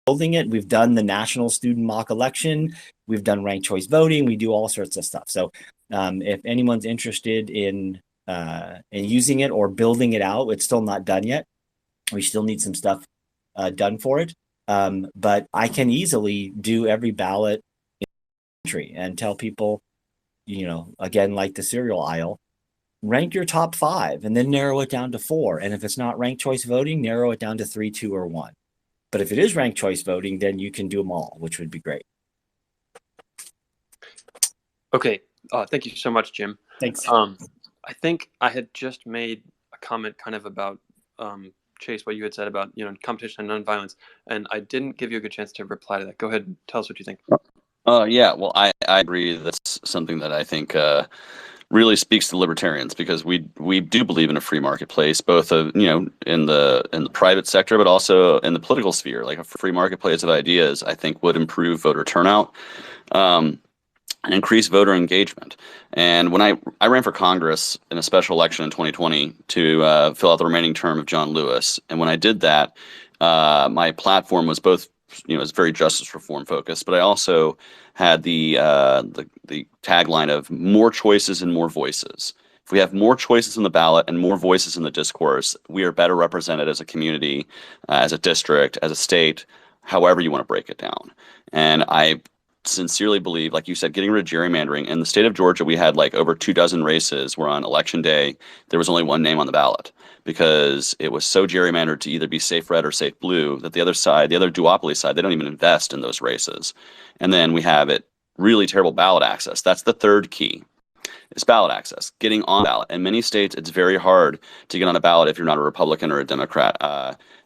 building it. We've done the national student mock election. We've done ranked choice voting. We do all sorts of stuff. So if anyone's interested in using it or building it out, it's still not done yet. We still need some stuff done for it. But I can easily do every ballot in the country and tell people, again, like the cereal aisle, rank your top 5 and then narrow it down to 4. And if it's not ranked choice voting, narrow it down to 3, 2, or 1. But if it is ranked choice voting, then you can do them all, which would be great. Okay. Thank you so much, Jim. Thanks. I think I had just made a comment kind of about Chase, what you had said about competition and nonviolence, and I didn't give you a good chance to reply to that. Go ahead and tell us what you think. Yeah, well, I agree. That's something that I think really speaks to libertarians, because we do believe in a free marketplace, both in the private sector, but also in the political sphere. Like a free marketplace of ideas, I think would improve voter turnout. And increase voter engagement. And when I ran for Congress in a special election in 2020 to fill out the remaining term of John Lewis, and when I did that, my platform was both, it's very justice reform focused, but I also had the tagline of more choices and more voices. If we have more choices on the ballot and more voices in the discourse, we are better represented as a community, as a district, as a state, however you want to break it down. And I sincerely believe, like you said, getting rid of gerrymandering. In the state of Georgia, we had like over 24 races where on election day, there was only one name on the ballot, because it was so gerrymandered to either be safe red or safe blue that the other side, the other duopoly side, they don't even invest in those races. And then we have really terrible ballot access. That's the third key. It's ballot access, getting on ballot. In many states, it's very hard to get on a ballot if you're not a Republican or a Democrat.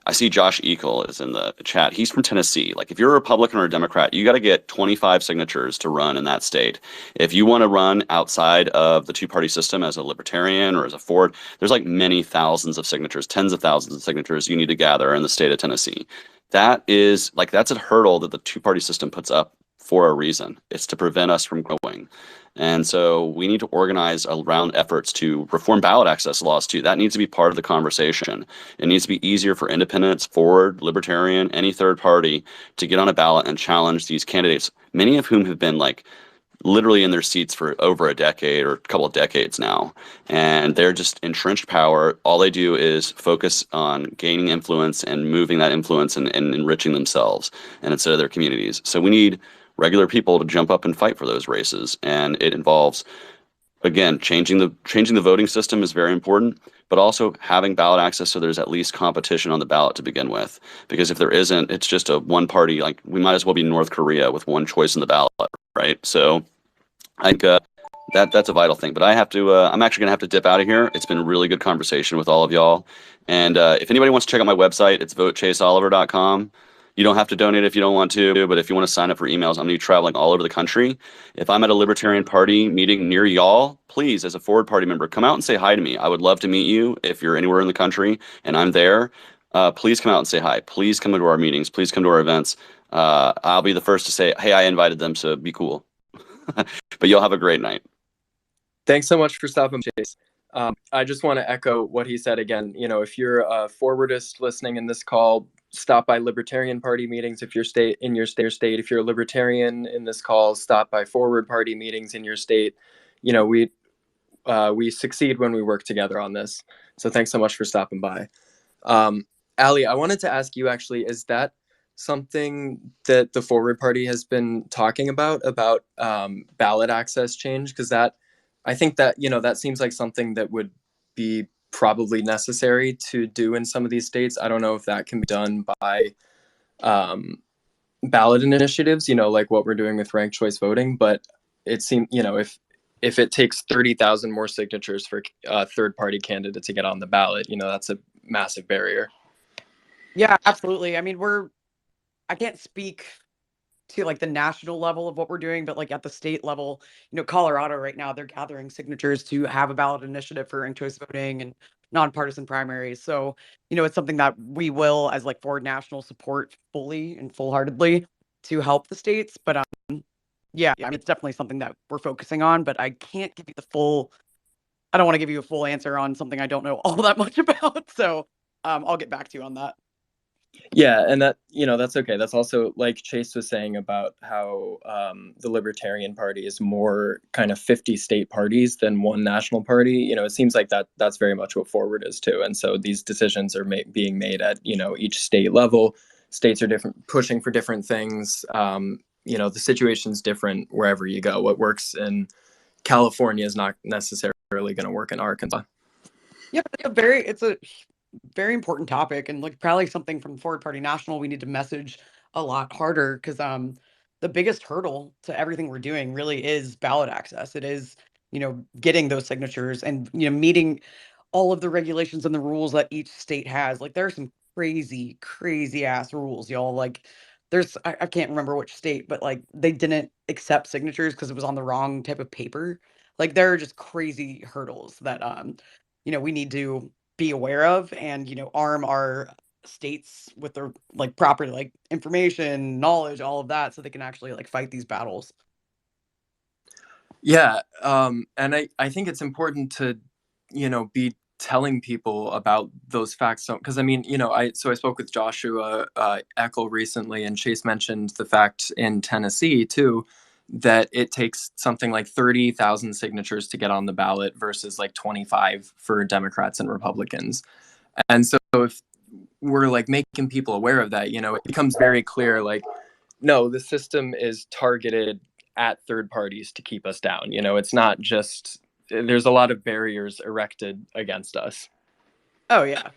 I see Josh Eagle is in the chat. He's from Tennessee. Like, if you're a Republican or a Democrat, you got to get 25 signatures to run in that state. If you want to run outside of the two-party system as a libertarian or as a forward, there's like many thousands of signatures, tens of thousands of signatures you need to gather in the state of Tennessee. That's a hurdle that the two-party system puts up for a reason. It's to prevent us from growing. And so we need to organize around efforts to reform ballot access laws too. That needs to be part of the conversation. It needs to be easier for independents, forward, libertarian, any third party to get on a ballot and challenge these candidates, many of whom have been like literally in their seats for over a decade or a couple of decades now. And they're just entrenched power. All they do is focus on gaining influence and moving that influence and enriching themselves and instead of their communities. So we need regular people to jump up and fight for those races. And it involves, again, changing the voting system is very important, but also having ballot access so there's at least competition on the ballot to begin with. Because if there isn't, it's just a one party, like we might as well be North Korea with one choice in the ballot, right? So I think that's a vital thing. But I have to, I'm actually gonna have to dip out of here. It's been a really good conversation with all of y'all. And if anybody wants to check out my website, it's votechaseoliver.com. You don't have to donate if you don't want to, but if you want to sign up for emails, I'm going to be traveling all over the country. If I'm at a Libertarian Party meeting near y'all, please, as a Forward Party member, come out and say hi to me. I would love to meet you if you're anywhere in the country and I'm there. Please come out and say hi. Please come to our meetings. Please come to our events. I'll be the first to say, hey, I invited them, so be cool. But you'll have a great night. Thanks so much for stopping, Chase. I just want to echo what he said again. If you're a forwardist listening in this call, stop by Libertarian Party meetings if you're in your state. If you're a libertarian in this call, stop by Forward Party meetings in your state. We succeed when we work together on this. So thanks so much for stopping by. Ali, I wanted to ask you actually, is that something that the Forward Party has been talking about ballot access change? Because I think that, that seems like something that would be probably necessary to do in some of these states. I don't know if that can be done by ballot initiatives, like what we're doing with ranked choice voting. But it seems, if it takes 30,000 more signatures for a third party candidate to get on the ballot, that's a massive barrier. Yeah, absolutely. I mean, I can't speak to like the national level of what we're doing, but like at the state level, Colorado right now, they're gathering signatures to have a ballot initiative for ranked choice voting and nonpartisan primaries. So, it's something that we will, as like Forward National, support fully and full-heartedly to help the states. But yeah, I mean, it's definitely something that we're focusing on, but I can't give you I don't want to give you a full answer on something I don't know all that much about. So I'll get back to you on that. Yeah, and that, that's okay. That's also like Chase was saying about how the Libertarian Party is more kind of 50 state parties than one national party. It seems like that's very much what Forward is too. And so these decisions are being made at, each state level. States are different, pushing for different things. The situation's different wherever you go. What works in California is not necessarily going to work in Arkansas. Yeah, it's a very important topic, and like probably something from Forward Party National we need to message a lot harder, because the biggest hurdle to everything we're doing really is ballot access. It is, getting those signatures and meeting all of the regulations and the rules that each state has. Like there are some crazy ass rules, y'all. Like I can't remember which state, but like they didn't accept signatures because it was on the wrong type of paper. Like there are just crazy hurdles that we need to be aware of, and arm our states with the like proper like information, knowledge, all of that, so they can actually like fight these battles. Yeah, and I think it's important to be telling people about those facts, because I mean, I spoke with Joshua Eckel recently, and Chase mentioned the fact in Tennessee too that it takes something like 30,000 signatures to get on the ballot versus like 25 for Democrats and Republicans. And so if we're like making people aware of that, it becomes very clear, like, no, the system is targeted at third parties to keep us down. It's not just, there's a lot of barriers erected against us. Oh yeah.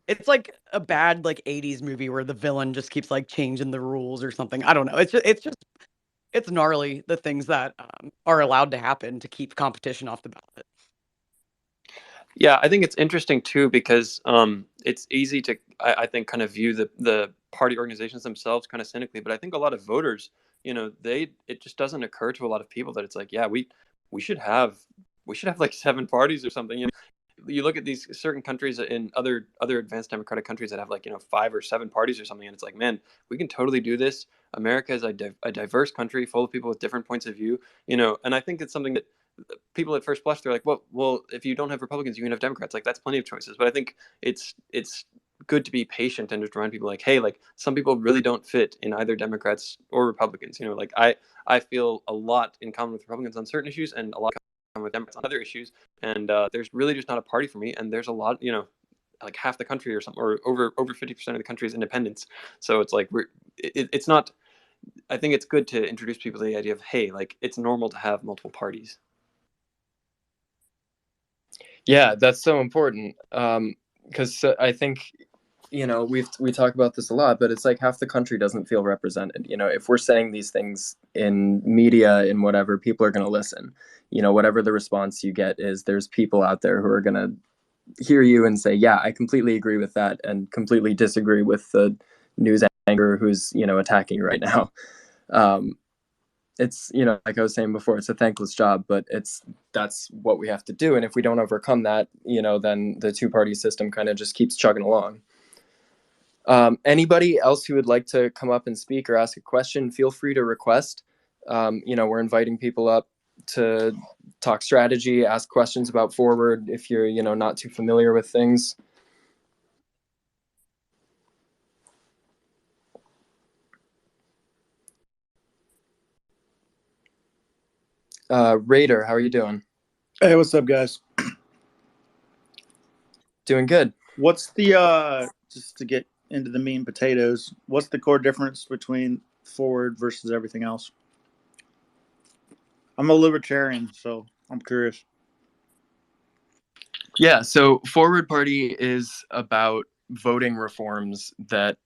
It's like a bad like 80s movie where the villain just keeps like changing the rules or something. I don't know. It's gnarly, the things that are allowed to happen to keep competition off the ballot. Yeah, I think it's interesting too because it's easy to, I think, kind of view the party organizations themselves kind of cynically. But I think a lot of voters, it just doesn't occur to a lot of people that it's like, yeah, we should have like 7 parties or something. You look at these certain countries in other advanced democratic countries that have like 5 or 7 parties or something, and it's like, man, we can totally do this. America is a diverse country full of people with different points of view, and I think it's something that people at first blush, they're like, well, if you don't have Republicans, you can have Democrats. Like that's plenty of choices. But I think it's good to be patient and just remind people like, hey, like some people really don't fit in either Democrats or Republicans. Like I feel a lot in common with Republicans on certain issues and a lot in common with Democrats on other issues. And there's really just not a party for me. And there's a lot, like half the country or something, or over 50% of the country is independents. So it's like it's not. I think it's good to introduce people to the idea of, hey, like it's normal to have multiple parties. Yeah, that's so important. Because I think, we talk about this a lot, but it's like half the country doesn't feel represented. If we're saying these things in media and whatever, people are going to listen. Whatever the response you get is, there's people out there who are going to hear you and say, yeah, I completely agree with that, and completely disagree with the news anchor who's, attacking you right now. It's, like I was saying before, it's a thankless job, but that's what we have to do. And if we don't overcome that, then the 2-party system kind of just keeps chugging along. Anybody else who would like to come up and speak or ask a question, feel free to request. We're inviting people up to talk strategy, ask questions about Forward if you're, not too familiar with things. Raider, how are you doing? Hey, what's up, guys? Doing good. What's the just to get into the meat and potatoes, what's the core difference between Forward versus everything else? I'm a libertarian, so I'm curious. Yeah, so Forward Party is about voting reforms that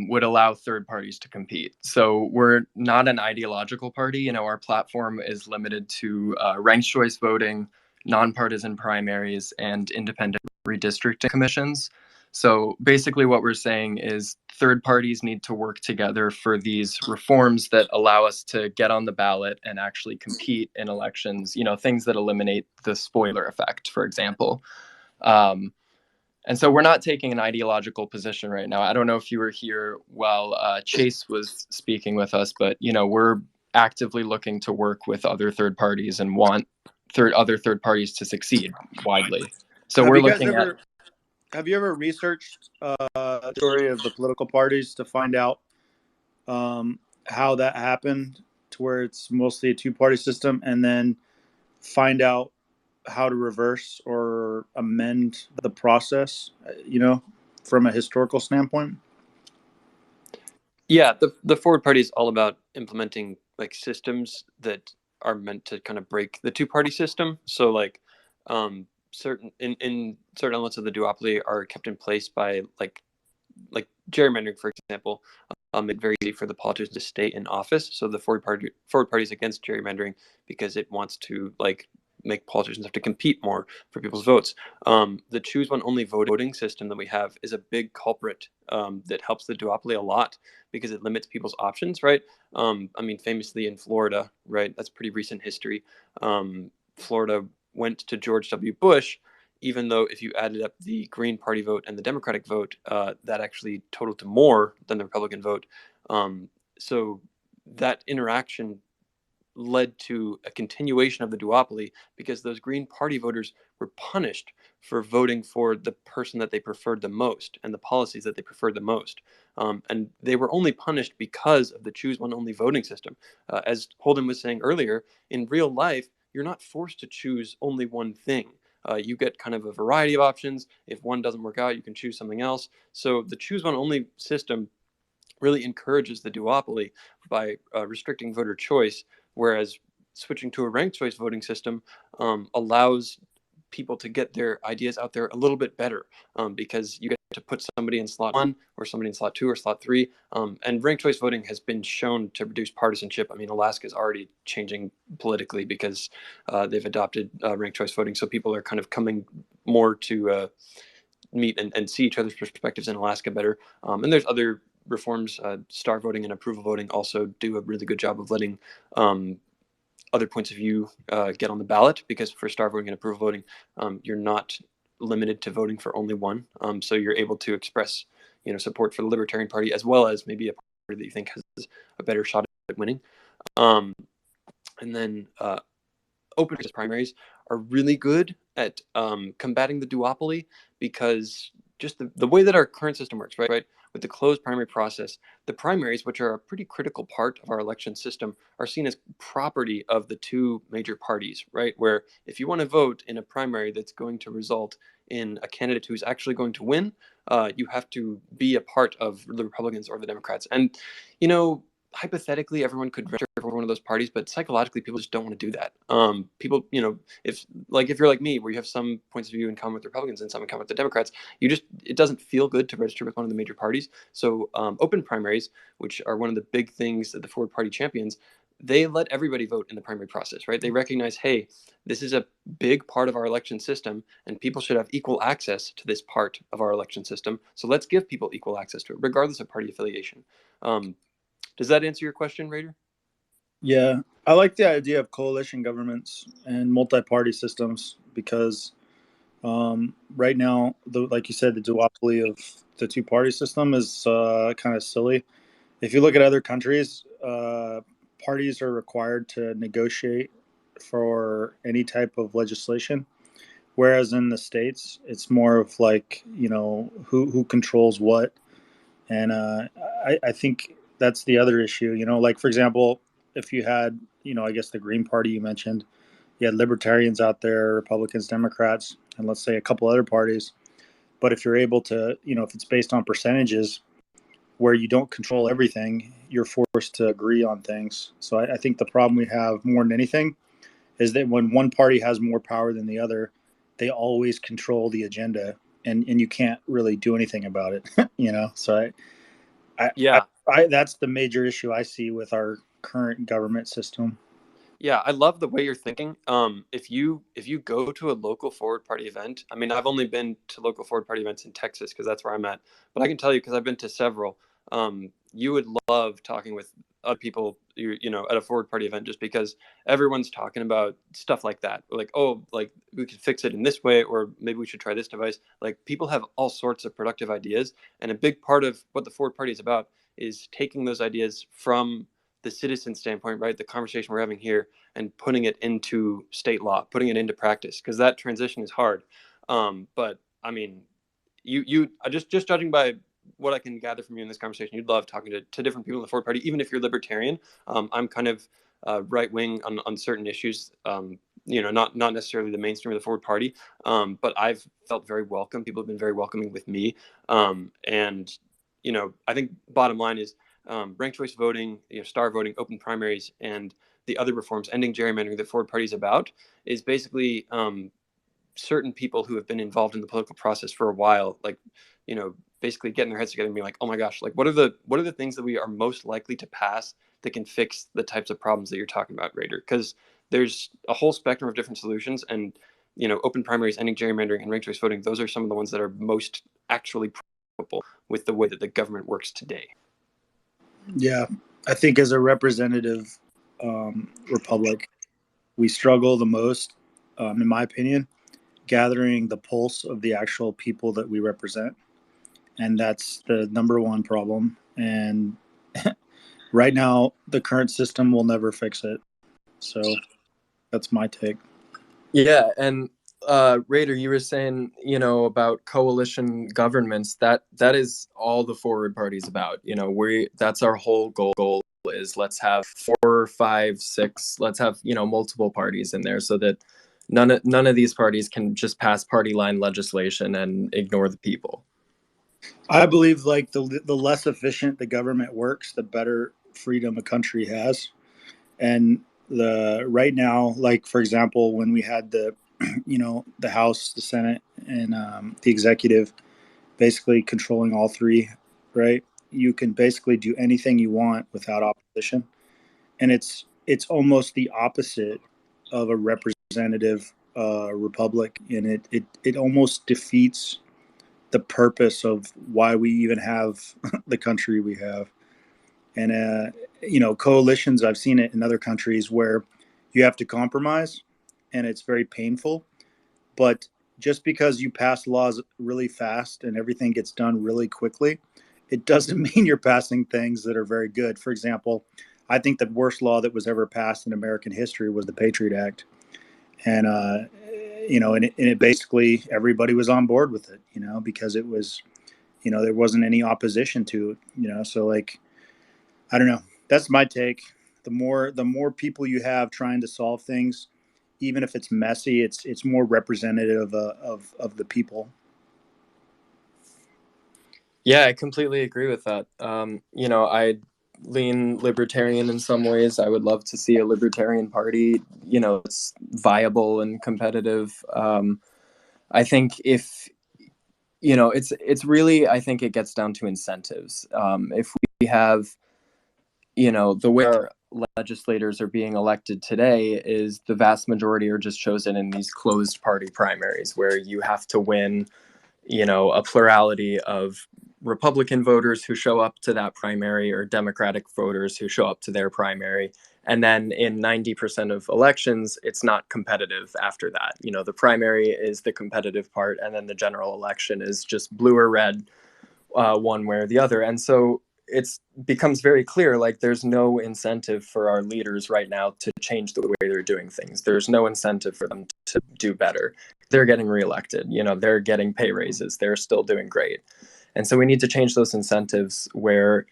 would allow third parties to compete. So we're not an ideological party. Our platform is limited to ranked choice voting, nonpartisan primaries, and independent redistricting commissions. So basically what we're saying is third parties need to work together for these reforms that allow us to get on the ballot and actually compete in elections, things that eliminate the spoiler effect, for example. And so we're not taking an ideological position right now. I don't know if you were here while Chase was speaking with us, but, we're actively looking to work with other third parties and want other third parties to succeed widely. So we're looking at... Have you ever researched story of the political parties to find out how that happened to where it's mostly a two-party system, and then find out how to reverse or amend the process, from a historical standpoint? Yeah, the Forward Party is all about implementing like systems that are meant to kind of break the two-party system. So like certain in certain elements of the duopoly are kept in place by like gerrymandering, for example, made it very easy for the politicians to stay in office. So the Forward Party is against gerrymandering because it wants to like make politicians have to compete more for people's votes. The choose one only voting system that we have is a big culprit that helps the duopoly a lot because it limits people's options, right? I mean, famously in Florida, right? That's pretty recent history. Florida went to George W. Bush, even though if you added up the Green Party vote and the Democratic vote, that actually totaled to more than the Republican vote. So that interaction led to a continuation of the duopoly because those Green Party voters were punished for voting for the person that they preferred the most and the policies that they preferred the most. And they were only punished because of the choose one only voting system. As Holden was saying earlier, in real life, you're not forced to choose only one thing. You get kind of a variety of options. If one doesn't work out, you can choose something else. So the choose one only system really encourages the duopoly by restricting voter choice, whereas switching to a ranked choice voting system allows people to get their ideas out there a little bit better because you get to put somebody in slot 1 or somebody in slot 2 or slot 3. And ranked choice voting has been shown to reduce partisanship. I mean, Alaska is already changing politically because they've adopted ranked choice voting. So people are kind of coming more to meet and see each other's perspectives in Alaska better. And there's other reforms, star voting and approval voting also do a really good job of letting other points of view get on the ballot, because for star voting and approval voting, you're not limited to voting for only one. So you're able to express, support for the Libertarian Party as well as maybe a party that you think has a better shot at winning. And then open primaries are really good at combating the duopoly because just the way that our current system works, right? With the closed primary process, the primaries, which are a pretty critical part of our election system, are seen as property of the two major parties, right? Where if you want to vote in a primary that's going to result in a candidate who's actually going to win, you have to be a part of the Republicans or the Democrats. And, hypothetically, everyone could register for one of those parties, but psychologically, people just don't want to do that. People, if you're like me, where you have some points of view in common with the Republicans and some in common with the Democrats, it doesn't feel good to register with one of the major parties. So open primaries, which are one of the big things that the Forward Party champions, they let everybody vote in the primary process, right? They recognize, hey, this is a big part of our election system, and people should have equal access to this part of our election system. So let's give people equal access to it, regardless of party affiliation. Does that answer your question, Raider? Yeah, I like the idea of coalition governments and multi-party systems because right now, like you said, the duopoly of the two-party system is kind of silly. If you look at other countries, parties are required to negotiate for any type of legislation, whereas in the States, it's more of like, who controls what. And I think that's the other issue, like, for example, if you had, I guess the Green Party you mentioned, you had libertarians out there, Republicans, Democrats, and let's say a couple other parties. But if you're able to, if it's based on percentages where you don't control everything, you're forced to agree on things. So I think the problem we have more than anything is that when one party has more power than the other, they always control the agenda, and you can't really do anything about it, So I that's the major issue I see with our current government system. Yeah, I love the way you're thinking. If you go to a local Forward Party event, I mean, I've only been to local Forward Party events in Texas because that's where I'm at, but I can tell you because I've been to several. You would love talking with other people, at a Forward Party event, just because everyone's talking about stuff like that, like, oh, like we could fix it in this way, or maybe we should try this device. Like people have all sorts of productive ideas, and a big part of what the Forward Party is about is taking those ideas from the citizen standpoint, right? The conversation we're having here, and putting it into state law, putting it into practice, because that transition is hard. But I mean, you just judging by what I can gather from you in this conversation, you'd love talking to different people in the Forward Party, even if you're libertarian. I'm kind of right wing on certain issues. Not necessarily the mainstream of the Forward Party, but I've felt very welcome. People have been very welcoming with me, and I think bottom line is ranked choice voting, star voting, open primaries, and the other reforms, ending gerrymandering that Forward Party is about, is basically certain people who have been involved in the political process for a while, like, basically getting their heads together and being like, oh my gosh, like what are the things that we are most likely to pass that can fix the types of problems that you're talking about, Raider? Because there's a whole spectrum of different solutions, and open primaries, ending gerrymandering, and ranked choice voting, those are some of the ones that are most actually probable with the way that the government works today. Yeah, I think as a representative republic, we struggle the most, in my opinion, gathering the pulse of the actual people that we represent. And that's the number one problem. And right now, the current system will never fix it. So that's my take. Yeah, and Raider, you were saying, about coalition governments. That is all the Forward Party's about. That's our whole goal is let's have 4, 5, 6. Let's have multiple parties in there so that none of these parties can just pass party line legislation and ignore the people. I believe like the less efficient the government works, the better freedom a country has. And right now, like for example, when we had the the House, the Senate, and the executive basically controlling all three, right? You can basically do anything you want without opposition, and it's almost the opposite of a representative republic, and it almost defeats the purpose of why we even have the country we have. And coalitions, I've seen it in other countries where you have to compromise and it's very painful, but just because you pass laws really fast and everything gets done really quickly, it doesn't mean you're passing things that are very good. For example, I think the worst law that was ever passed in American history was the Patriot Act. And and it basically everybody was on board with it, because it was, there wasn't any opposition to it, so like, I don't know. That's my take. The more people you have trying to solve things, even if it's messy, it's more representative of the people. Yeah, I completely agree with that. I lean libertarian in some ways. I would love to see a libertarian party, it's viable and competitive. I think if it's really, I think it gets down to incentives. If we have, the way our legislators are being elected today is the vast majority are just chosen in these closed party primaries where you have to win, a plurality of Republican voters who show up to that primary or Democratic voters who show up to their primary. And then in 90% of elections, it's not competitive after that. The primary is the competitive part, and then the general election is just blue or red, one way or the other. And so it becomes very clear, like there's no incentive for our leaders right now to change the way they're doing things. There's no incentive for them to do better. They're getting reelected, they're getting pay raises, they're still doing great. And so we need to change those incentives where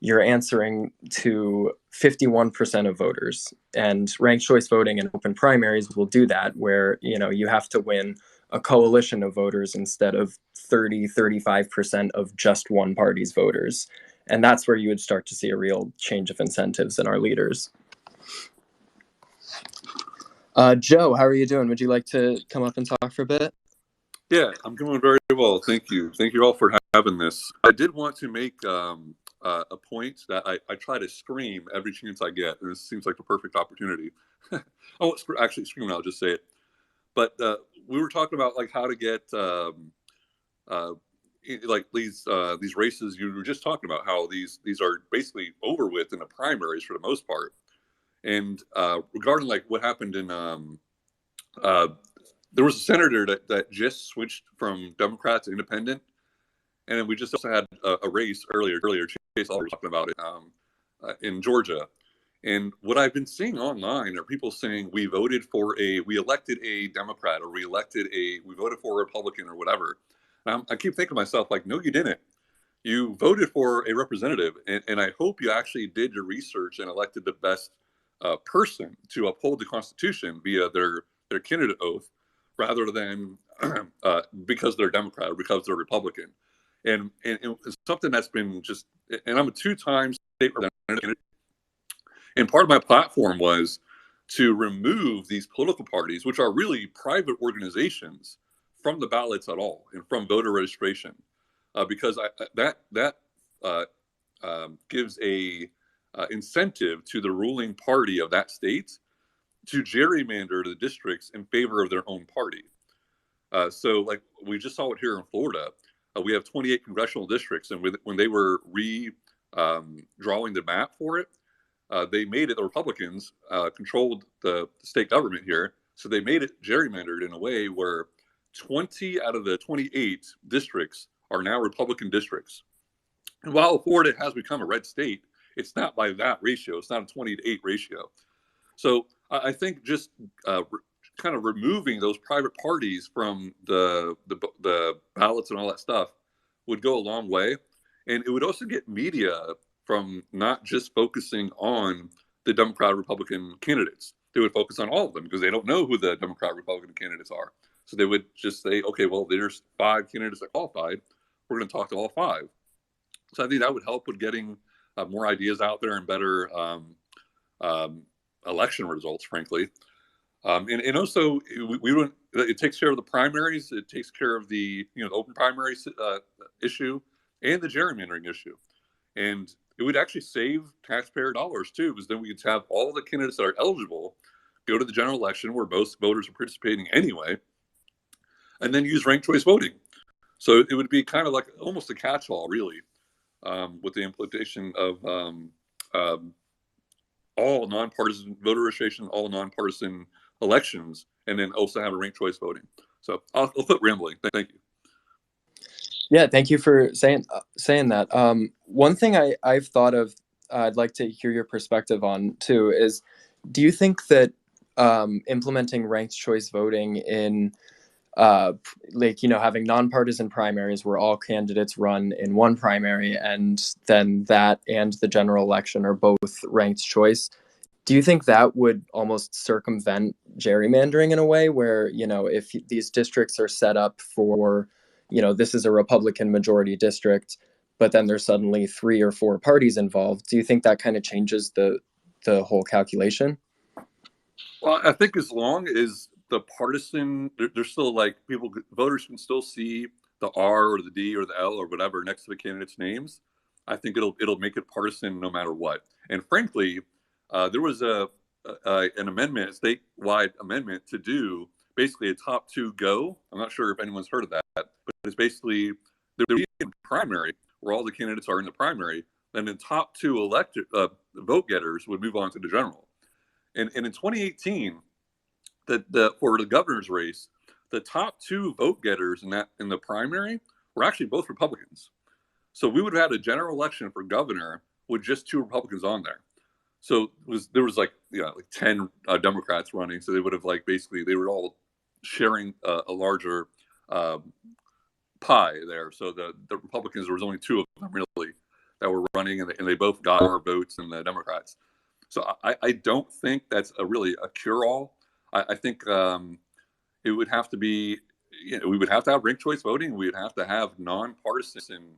you're answering to 51% of voters, and ranked choice voting and open primaries will do that, where, you have to win a coalition of voters instead of 35% of just one party's voters. And that's where you would start to see a real change of incentives in our leaders. Joe, how are you doing? Would you like to come up and talk for a bit? Yeah, I'm doing very well. Thank you. Thank you all for having this. I did want to make a point that I try to scream every chance I get, and this seems like the perfect opportunity. I won't actually scream, I'll just say it. But we were talking about like how to get like these races. You were just talking about how these are basically over with in the primaries for the most part. And regarding like what happened in there was a senator that just switched from Democrat to Independent, and then we just also had a race earlier. Chase was talking about it in Georgia. And what I've been seeing online are people saying we elected a Democrat, or we voted for a Republican or whatever. I keep thinking to myself, like, no, you didn't. you voted for a representative, and I hope you actually did your research and elected the best person to uphold the Constitution via their candidate oath, rather than because they're Democrat or because they're Republican. And it's something that's been just, and I'm a two-time state representative, and part of my platform was to remove these political parties, which are really private organizations, from the ballots at all and from voter registration, because that gives a incentive to the ruling party of that state to gerrymander the districts in favor of their own party. So, like we just saw it here in Florida, we have 28 congressional districts, and when they were drawing the map for it, they made it, the Republicans controlled the state government here, so they made it gerrymandered in a way where 20 out of the 28 districts are now Republican districts. And while Florida has become a red state, it's not by that ratio. It's not a 20-8 ratio. So I think just kind of removing those private parties from the ballots and all that stuff would go a long way. And it would also get media from not just focusing on the Democrat Republican candidates. They would focus on all of them because they don't know who the Democrat Republican candidates are. So they would just say, okay, well, there's 5 candidates that qualified. We're going to talk to all 5. So I think that would help with getting more ideas out there and better election results, frankly. And also, it takes care of the primaries. It takes care of the the open primary issue and the gerrymandering issue. And it would actually save taxpayer dollars too, because then we could have all the candidates that are eligible go to the general election where most voters are participating anyway, and then use ranked choice voting. So it would be kind of like almost a catch-all, really, with the implementation of all nonpartisan voter registration, all nonpartisan elections, and then also have a ranked choice voting. So I'll quit rambling. Thank you. Yeah, thank you for saying that. One thing I've thought of, I'd like to hear your perspective on too, is do you think that implementing ranked choice voting in having nonpartisan primaries where all candidates run in one primary and then that and the general election are both ranked choice, do you think that would almost circumvent gerrymandering in a way where, if these districts are set up for, this is a Republican majority district, but then there's suddenly 3 or 4 parties involved, do you think that kind of changes the whole calculation? Well, I think as long as the partisan, there's still voters can still see the R or the D or the L or whatever next to the candidates' names. I think it'll make it partisan no matter what. And frankly, there was an amendment, a statewide amendment, to do basically a top 2 go. I'm not sure if anyone's heard of that, but it's basically the primary where all the candidates are in the primary. Then the top 2 elected vote getters would move on to the general. And in 2018, for the governor's race, the top 2 vote getters in the primary were actually both Republicans. So we would have had a general election for governor with just 2 Republicans on there. So there was like 10 Democrats running. So they would have basically they were all sharing a larger pie there. So the Republicans, there was only 2 of them really that were running, and they both got more votes than the Democrats. So I don't think that's really a cure-all. I think it would have to be, we would have to have ranked choice voting. We would have to have nonpartisan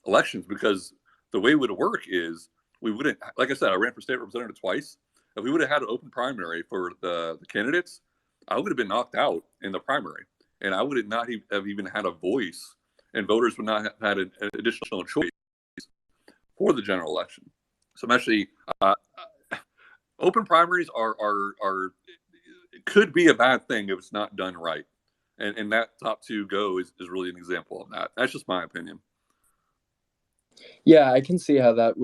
elections, because the way it would work is we wouldn't, like I said, I ran for state representative twice. If we would have had an open primary for the candidates, I would have been knocked out in the primary, and I would not have even had a voice, and voters would not have had an additional choice for the general election. So I'm actually, open primaries could be a bad thing if it's not done right. And that top 2 go is really an example of that. That's just my opinion. Yeah, I can see how that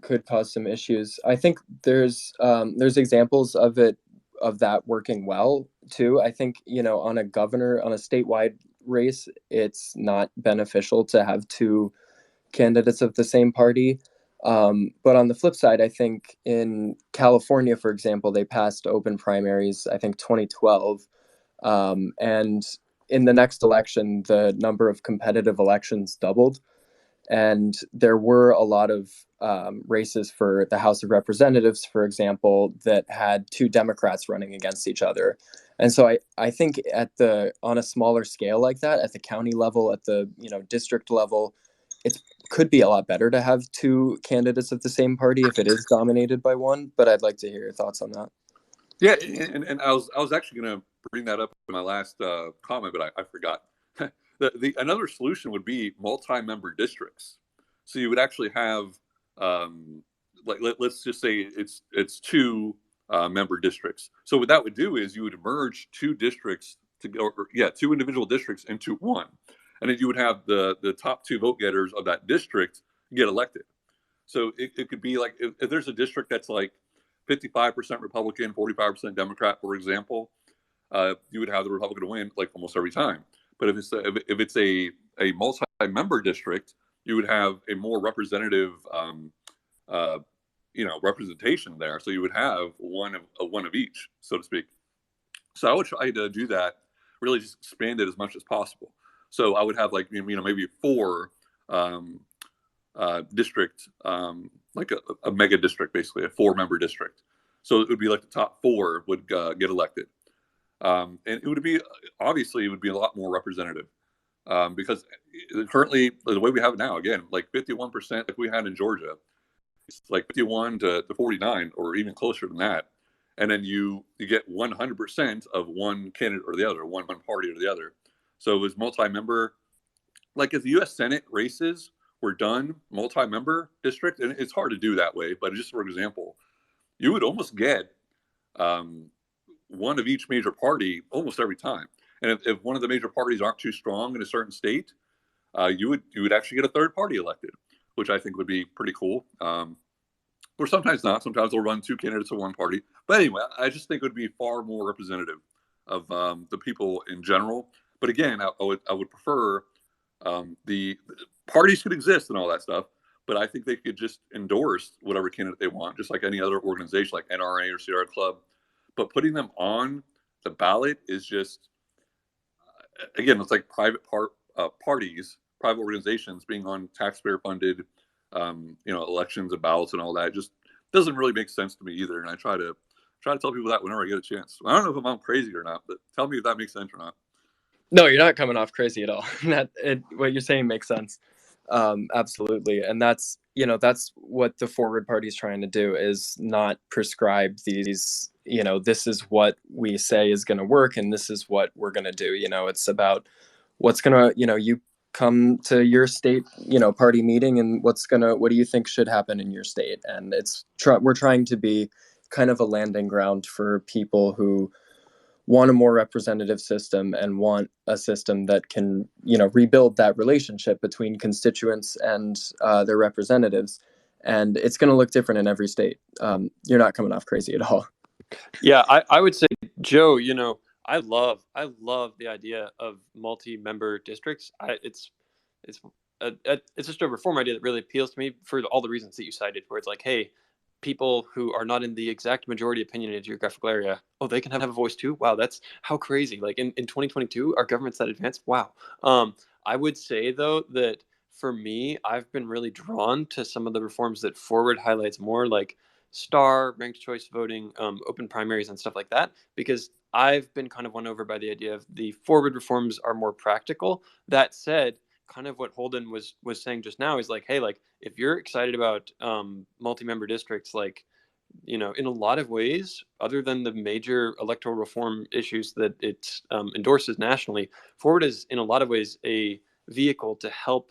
could cause some issues. I think there's examples of that working well too. I think, on a statewide race, it's not beneficial to have 2 candidates of the same party. But on the flip side, I think in California, for example, they passed open primaries, I think 2012. And in the next election, the number of competitive elections doubled. And there were a lot of races for the House of Representatives, for example, that had two Democrats running against each other. And so I think on a smaller scale like that, at the county level, at the district level, it could be a lot better to have two candidates of the same party if it is dominated by one. But I'd like to hear your thoughts on that. Yeah, and I was actually going to bring that up in my last comment, but I forgot. Another solution would be multi-member districts. So you would actually have, let's just say it's two member districts. So what that would do is you would merge two districts two individual districts into one, and then you would have the top two vote getters of that district get elected. So it could be like if there's a district that's like 55% Republican, 45% Democrat, for example, you would have the Republican win like almost every time. But if it's a multi-member district, you would have a more representative, representation there. So you would have one of each, so to speak. So I would try to do that, really just expand it as much as possible. So I would have like maybe four district, like a mega district, basically a 4-member district. So it would be like the top 4 would get elected. And it would be a lot more representative because currently the way we have it now, again, like 51%, like we had in Georgia, it's like 51 to 49 or even closer than that. And then you get 100% of one candidate or the other, one party or the other. So it was multi-member. Like if the U.S. Senate races were done multi-member district, and it's hard to do that way, but just for example, you would almost get one of each major party almost every time. And if one of the major parties aren't too strong in a certain state, you would actually get a third party elected, which I think would be pretty cool. Or sometimes not. Sometimes they'll run 2 candidates of one party. But anyway, I just think it would be far more representative of the people in general. But again, I would prefer the parties could exist and all that stuff, but I think they could just endorse whatever candidate they want, just like any other organization like NRA or Sierra Club. But putting them on the ballot is just, again, it's like private parties, private organizations being on taxpayer-funded, elections and ballots and all that. Just doesn't really make sense to me either. And I try to tell people that whenever I get a chance. I don't know if I'm crazy or not, but tell me if that makes sense or not. No, you're not coming off crazy at all. What you're saying makes sense. Absolutely. And that's what the Forward Party is trying to do, is not prescribe these, this is what we say is going to work and this is what we're going to do. It's about what's going to, you come to your state, party meeting, and what do you think should happen in your state? And we're trying to be kind of a landing ground for people who want a more representative system and want a system that can, rebuild that relationship between constituents and their representatives. And it's going to look different in every state. You're not coming off crazy at all. Yeah, I would say, Joe, I love the idea of multi-member districts. It's just a reform idea that really appeals to me for all the reasons that you cited, where it's like, hey, people who are not in the exact majority opinion in a geographical area, they can have a voice too. Wow, that's how crazy. Like in 2022, our government's that advanced. Wow. I would say though that for me, I've been really drawn to some of the reforms that Forward highlights more, like STAR, ranked choice voting, open primaries and stuff like that, because I've been kind of won over by the idea of the Forward reforms are more practical. That said, kind of what Holden was saying just now is like, hey, like if you're excited about multi-member districts, like, in a lot of ways, other than the major electoral reform issues that it endorses nationally, Forward is in a lot of ways a vehicle to help,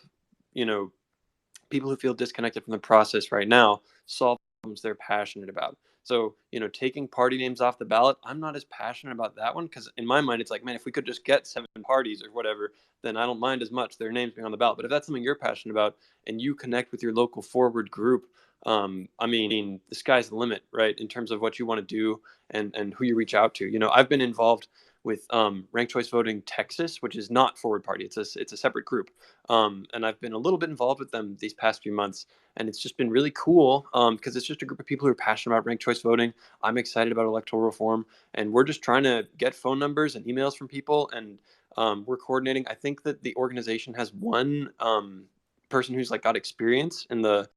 people who feel disconnected from the process right now solve problems they're passionate about. So, taking party names off the ballot, I'm not as passionate about that one, because in my mind, it's like, man, if we could just get 7 parties or whatever, then I don't mind as much their names being on the ballot. But if that's something you're passionate about and you connect with your local Forward group, the sky's the limit, right? In terms of what you want to do and who you reach out to. I've been involved with Ranked Choice Voting Texas, which is not Forward Party. It's a separate group, and I've been a little bit involved with them these past few months, and it's just been really cool because it's just a group of people who are passionate about ranked choice voting. I'm excited about electoral reform, and we're just trying to get phone numbers and emails from people, and we're coordinating. I think that the organization has one person who's like got experience in the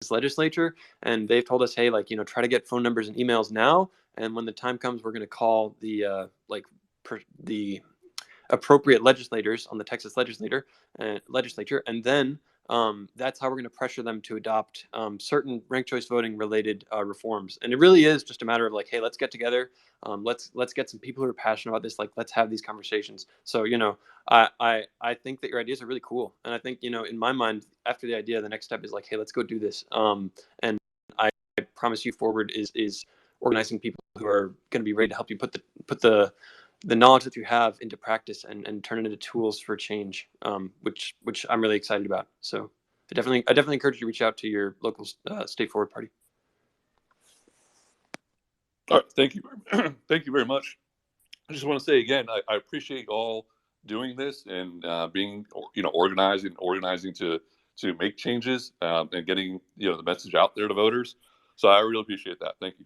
legislature, and they've told us, hey, like, you know, try to get phone numbers and emails now, and when the time comes, we're going to call the the appropriate legislators on the Texas legislature, and then that's how we're going to pressure them to adopt certain ranked choice voting related reforms. And it really is just a matter of like, hey, let's get together, let's get some people who are passionate about this, like let's have these conversations. So, you know, I think that your ideas are really cool, and I think, you know, in my mind, after the idea, the next step is like, hey, let's go do this. And I promise you, Forward is organizing people who are going to be ready to help you put the knowledge that you have into practice and turn it into tools for change, which I'm really excited about. So I definitely encourage you to reach out to your local state Forward Party. All right, thank you. Thank you very much. I just want to say again, I appreciate all doing this and being, you know, organizing to make changes and getting, you know, the message out there to voters. So I really appreciate that. Thank you.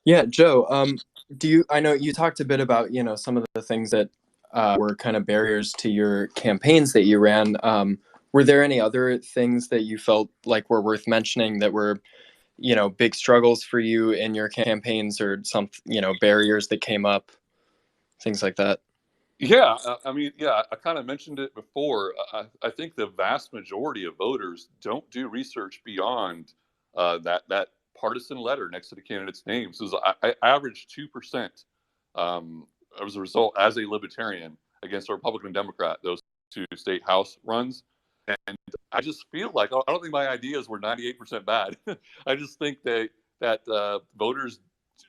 Yeah, Joe, I know you talked a bit about, you know, some of the things that were kind of barriers to your campaigns that you ran. Were there any other things that you felt like were worth mentioning that were, you know, big struggles for you in your campaigns, or some, you know, barriers that came up, things like that? Yeah, I mean, yeah, I kind of mentioned it before. I think the vast majority of voters don't do research beyond that partisan letter next to the candidate's name. So I averaged 2% as a result as a libertarian against a Republican and Democrat, those two state house runs. And I just feel like I don't think my ideas were 98% bad. I just think that voters,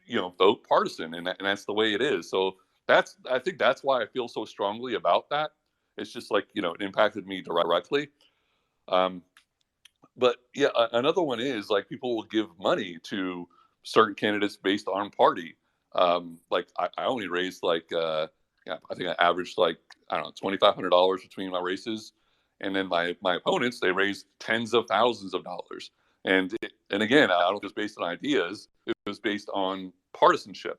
you know, vote partisan, and that's the way it is. So I think that's why I feel so strongly about that. It's just like, you know, it impacted me directly. But yeah, another one is like people will give money to certain candidates based on party. Like I only raised like yeah, I think I averaged like, I don't know, $2,500 between my races, and then my opponents, they raised tens of thousands of dollars. And again, I don't think it was based on ideas; it was based on partisanship.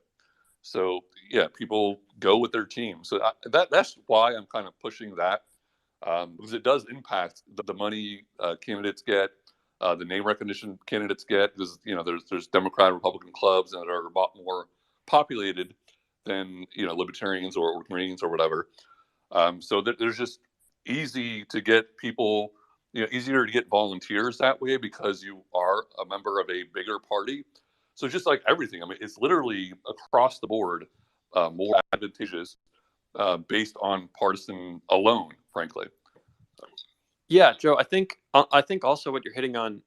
So yeah, people go with their team. So that's why I'm kind of pushing that, because it does impact the money candidates get, the name recognition candidates get. Because, you know, there's Democrat and Republican clubs that are a lot more populated than, you know, libertarians or Greens or whatever. So there's just easy to get people, you know, easier to get volunteers that way because you are a member of a bigger party. So just like everything, I mean, it's literally across the board more advantageous based on partisan alone, frankly. Yeah, Joe, I think also what you're hitting on,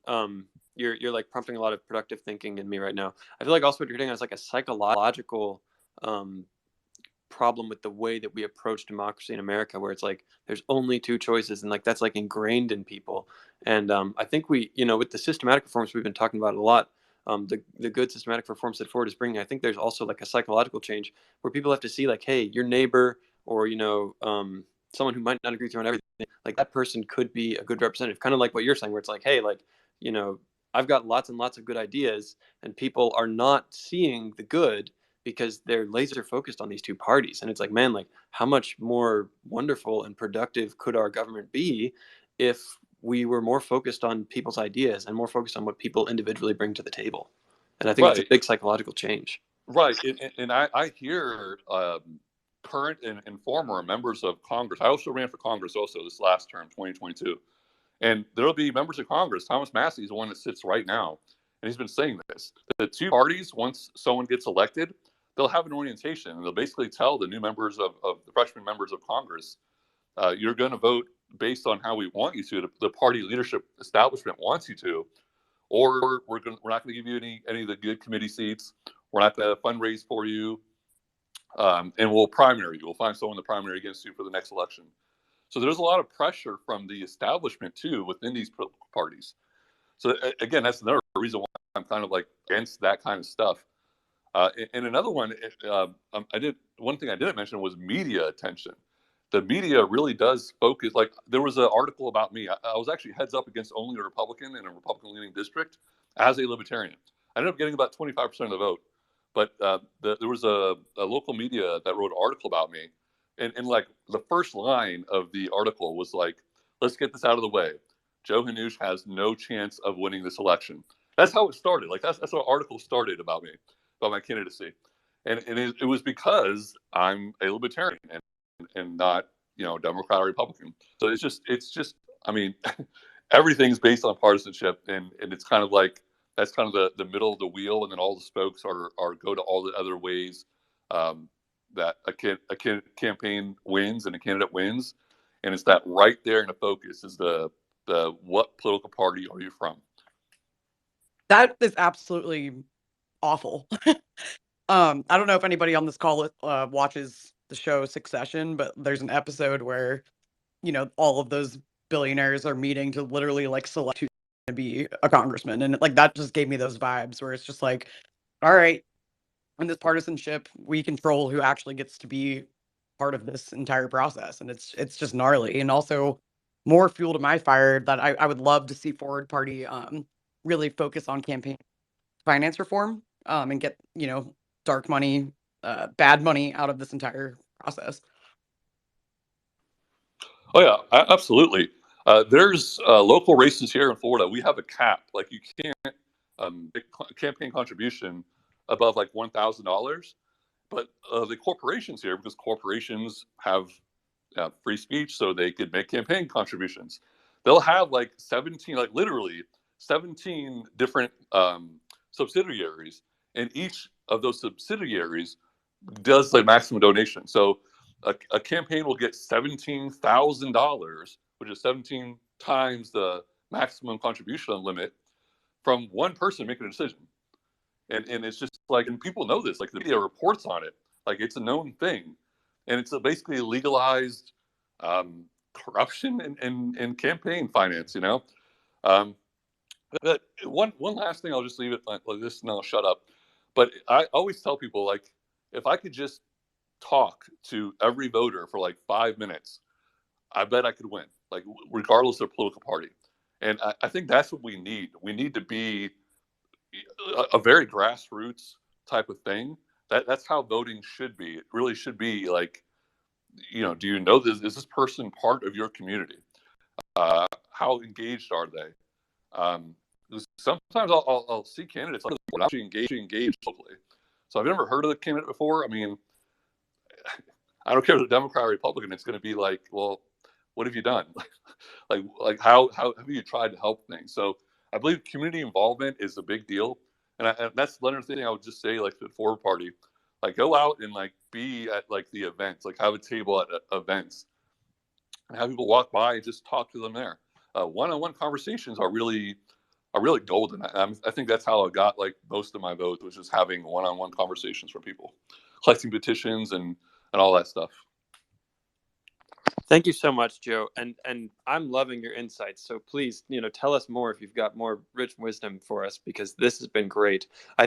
you're like prompting a lot of productive thinking in me right now. I feel like also what you're hitting on is like a psychological problem with the way that we approach democracy in America, where it's like there's only two choices, and like that's like ingrained in people. And I think we, you know, with the systematic reforms we've been talking about a lot, the good systematic reforms that Ford is bringing, I think there's also like a psychological change where people have to see like, hey, your neighbor, or, you know, someone who might not agree with you on everything, like that person could be a good representative, kind of like what you're saying, where it's like, hey, like, you know, I've got lots and lots of good ideas, and people are not seeing the good because they're laser focused on these two parties. And it's like, man, like how much more wonderful and productive could our government be if we were more focused on people's ideas and more focused on what people individually bring to the table? And I think that's a big psychological change. Right. And I hear current and former members of Congress. I also ran for Congress also this last term, 2022. And there'll be members of Congress. Thomas Massey is the one that sits right now. And he's been saying this. The two parties, once someone gets elected, they'll have an orientation. And they'll basically tell the new members of the freshman members of Congress, you're going to vote based on how we want you to, the party leadership establishment wants you to, or we're not going to give you any of the good committee seats. We're not going to fundraise for you, and we'll primary you. We'll find someone to primary against you for the next election. So there's a lot of pressure from the establishment too within these parties. So again, that's another reason why I'm kind of like against that kind of stuff. And another one, one thing I didn't mention was media attention. The media really does focus. Like there was an article about me. I was actually heads up against only a Republican in a Republican-leaning district as a Libertarian. I ended up getting about 25% of the vote, but there was a local media that wrote an article about me, and like the first line of the article was like, "Let's get this out of the way. Joe Hanoush has no chance of winning this election." That's how it started. Like that's how the article started about me, about my candidacy, and it was because I'm a Libertarian and not Democrat or Republican. So it's just I mean everything's based on partisanship, and it's kind of like that's kind of the middle of the wheel, and then all the spokes are go to all the other ways that a campaign wins and a candidate wins, and it's that right there in the focus is the what political party are you from? That is absolutely awful. I don't know if anybody on this call watches the show Succession, but there's an episode where, all of those billionaires are meeting to literally like select who's going to be a congressman. And like that just gave me those vibes where it's just like, all right, in this partisanship, we control who actually gets to be part of this entire process. And it's just gnarly. And also more fuel to my fire that I would love to see Forward Party really focus on campaign finance reform and get, dark money, bad money out of this entire process. Oh yeah, absolutely. There's local races here in Florida. We have a cap. Like you can't make campaign contribution above like $1,000. But the corporations here, because corporations have free speech, so they could make campaign contributions. They'll have like 17, like literally 17 different subsidiaries, and each of those subsidiaries does the maximum donation. So a campaign will get $17,000, which is 17 times the maximum contribution limit, from one person making a decision. And it's just like, and people know this, like the media reports on it, like it's a known thing, and it's basically legalized corruption and campaign finance. But one last thing, I'll just leave it like this, and I'll shut up. But I always tell people, like, if I could just talk to every voter for like 5 minutes, I bet I could win, like regardless of political party. And I think that's what we need. We need to be a very grassroots type of thing. That's how voting should be. It really should be like, do you know this? Is this person part of your community? How engaged are they? Sometimes I'll see candidates like actually engaged locally. So I've never heard of the candidate before. I mean, I don't care if it's a Democrat or Republican. It's going to be like, well, what have you done? like how have you tried to help things? So I believe community involvement is a big deal, and that's another thing I would just say, like the Forward Party, like go out and like be at like the events, like have a table at events, and have people walk by and just talk to them there. One-on-one conversations are really golden. I think that's how I got like most of my votes, was just having one-on-one conversations for people, collecting petitions and all that stuff. Thank you so much, Joe. And I'm loving your insights. So please, tell us more if you've got more rich wisdom for us, because this has been great. I